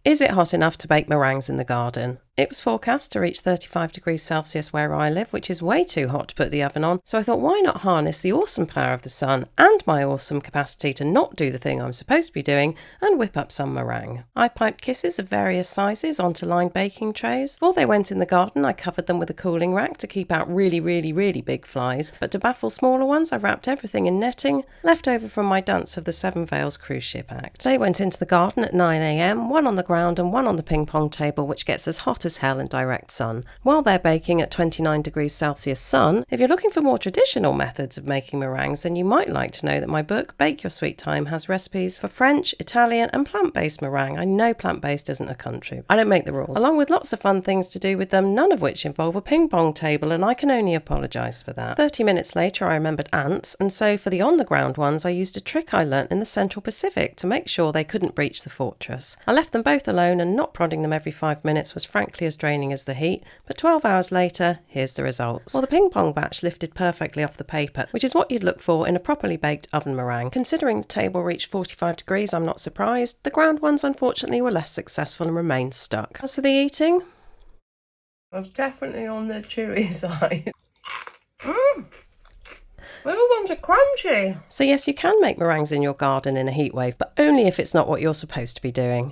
Is it hot enough to bake meringues in the garden? It was forecast to reach 35 degrees Celsius where I live, which is way too hot to put the oven on, so I thought, why not harness the awesome power of the sun and my awesome capacity to not do the thing I'm supposed to be doing and whip up some meringue. I piped kisses of various sizes onto lined baking trays. Before they went in the garden, I covered them with a cooling rack to keep out really big flies, but to baffle smaller ones, I wrapped everything in netting left over from my dance of the Seven Veils cruise ship act. They went into the garden at 9 a.m, one on the ground and one on the ping pong table, which gets as hot as hell in direct sun. While they're baking at 29 degrees Celsius sun, if you're looking for more traditional methods of making meringues, then you might like to know that my book, Bake Your Sweet Time, has recipes for French, Italian and plant-based meringue. I know plant-based isn't a country. I don't make the rules. Along with lots of fun things to do with them, none of which involve a ping pong table, and I can only apologise for that. 30 minutes later I remembered ants, and so for the on-the-ground ones I used a trick I learnt in the Central Pacific to make sure they couldn't breach the fortress. I left them both alone, and not prodding them every 5 minutes was frankly as draining as the heat, but 12 hours later, here's the results. Well, the ping pong batch lifted perfectly off the paper, which is what you'd look for in a properly baked oven meringue. Considering the table reached 45 degrees, I'm not surprised. The ground ones, unfortunately, were less successful and remained stuck. As for the eating, I'm definitely on the chewy side. Little ones are crunchy. So yes, you can make meringues in your garden in a heat wave, but only if it's not what you're supposed to be doing.